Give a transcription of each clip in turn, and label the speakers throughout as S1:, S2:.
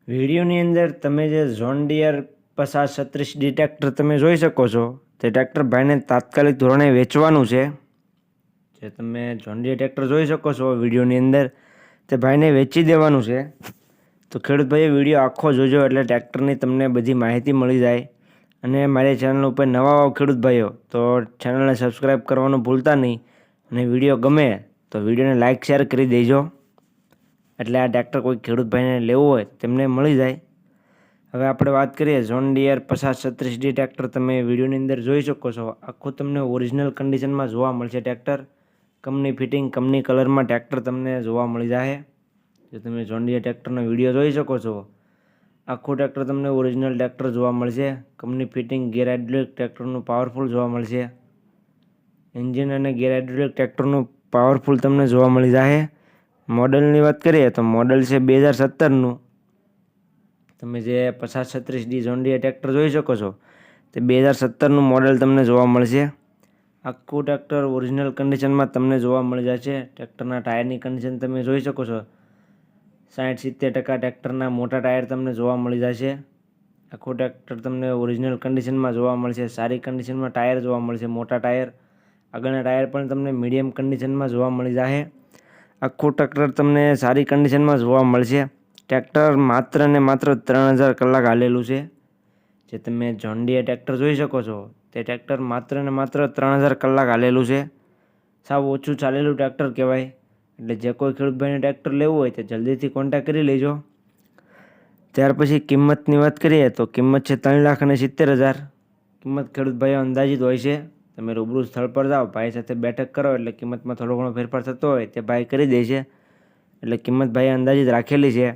S1: વિડીયોની અંદર તમે જે ઝોન ડિયર 5036D ટ્રેક્ટર તમે જોઈ શકો છો, તે ટ્રેક્ટર ભાઈને તાત્કાલિક ધોરણે વેચવાનું છે. જે તમે ઝોન ડિયર ટ્રેક્ટર જોઈ શકો છો વિડીયોની અંદર, તે ભાઈને વેચી દેવાનું છે. તો ખેડૂત ભાઈએ વિડીયો આખો જોજો એટલે ટ્રેક્ટરની તમને બધી માહિતી મળી જાય. અને મારી ચેનલ ઉપર નવા આવો ખેડૂત ભાઈઓ તો ચેનલને સબસ્ક્રાઈબ કરવાનું ભૂલતા નહીં. અને વિડીયો ગમે તો વિડીયોને લાઇક શેર કરી દેજો, એટલે આ ટ્રેક્ટર કોઈ ખેડૂત ભાઈને લેવું હોય તેમને મળી જાય. હવે આપણે વાત કરીએ ઝોન ડિયર 5036D ટ્રેક્ટર તમે વિડીયોની અંદર જોઈ શકો છો. આખું તમને ઓરિજિનલ કન્ડિશનમાં જોવા મળશે. ટ્રેક્ટર કંપની ફિટિંગ કંપની કલરમાં ટ્રેક્ટર તમને જોવા મળી જાય. જો તમે ઝોન ડિયર ટ્રેક્ટરનો વિડીયો જોઈ શકો છો, આખું ટ્રેક્ટર તમને ઓરિજિનલ ટ્રેક્ટર જોવા મળશે. કંપની ફિટિંગ ગેર હાઇડ્રોલિક ટ્રેક્ટરનું પાવરફુલ જોવા મળશે. એન્જિન અને ગેર હાઇડ્રોલિક ટ્રેક્ટરનું પાવરફુલ તમને જોવા મળી જાય. મોડલની વાત કરીએ તો મોડલ છે 2017નું. તમે જે 5036D ઝોન ડિયર ટ્રેક્ટર જોઈ શકો છો, તે 2017નું મોડલ તમને જોવા મળશે. આખું ટ્રેક્ટર ઓરિજિનલ કન્ડિશનમાં તમને જોવા મળી જશે. ટ્રેક્ટરના ટાયરની કન્ડિશન તમે જોઈ શકો છો. 60-70% ટ્રેક્ટરના મોટા ટાયર તમને જોવા મળી જશે. આખું ટ્રેક્ટર તમને ઓરિજિનલ કન્ડિશનમાં જોવા મળશે. સારી કન્ડિશનમાં ટાયર જોવા મળશે, મોટા ટાયર. આગળના ટાયર પણ તમને મીડિયમ કન્ડિશનમાં જોવા મળી જશે. આખું ટ્રેક્ટર તમને સારી કન્ડિશનમાં જોવા મળશે. ટ્રેક્ટર માત્ર ને માત્ર 3000 કલાક હાલેલું છે. જે તમે ઝોન ડિયર ટ્રેક્ટર જોઈ શકો છો, તે ટ્રેક્ટર માત્ર ને માત્ર 3000 કલાક હાલેલું છે. સાવ ઓછું ચાલેલું ટ્રેક્ટર કહેવાય. એટલે જે કોઈ ખેડૂત ભાઈને ટ્રેક્ટર લેવું હોય તે જલ્દીથી કોન્ટેક્ટ કરી લેજો. ત્યાર પછી કિંમતની વાત કરીએ તો કિંમત છે 3,70,000. કિંમત ખેડૂત ભાઈઓ અંદાજિત હોય છે. તમે રૂબરૂ સ્થળ પર જાઓ, ભાઈ સાથે બેઠક કરો એટલે કિંમતમાં થોડો ઘણો ફેરફાર થતો હોય તે ભાઈ કરી દે છે. એટલે કિંમત ભાઈએ અંદાજિત રાખેલી છે.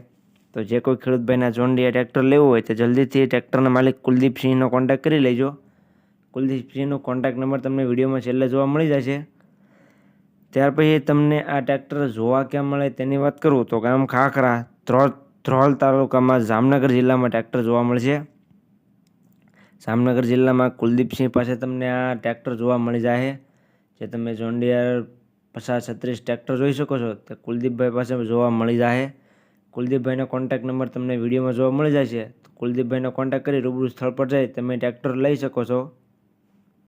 S1: તો જે કોઈ ખેડૂત ભાઈના ઝોન ડિયર ટ્રેક્ટર લેવું હોય તે જલ્દીથી ટ્રેક્ટરના માલિક કુલદીપસિંહનો કોન્ટેક્ટ કરી લેજો. કુલદીપસિંહનો કોન્ટેક્ટ નંબર તમને વિડીયોમાં છેલ્લે જોવા મળી જશે. ત્યાર પછી તમને આ ટ્રેક્ટર જોવા ક્યાં મળે તેની વાત કરું તો ગામ ખાખરા, ધ્રોલ તાલુકામાં જામનગર જિલ્લામાં ટ્રેક્ટર જોવા મળશે. જામનગર જિલ્લામાં કુલદીપસિંહ પાસે તમને આ ટ્રેક્ટર જોવા મળી જાય. જે તમે ઝોન ડિયર 5036 ટ્રેક્ટર જોઈ શકો છો, તે કુલદીપભાઈ પાસે જોવા મળી જાય. કુલદીપભાઈનો કોન્ટેક્ટ નંબર તમને વિડીયોમાં જોવા મળી જશે. તો કુલદીપભાઈનો કોન્ટેક્ટ કરી રૂબરૂ સ્થળ પર જઈ તમે ટ્રેક્ટર લઈ શકો છો.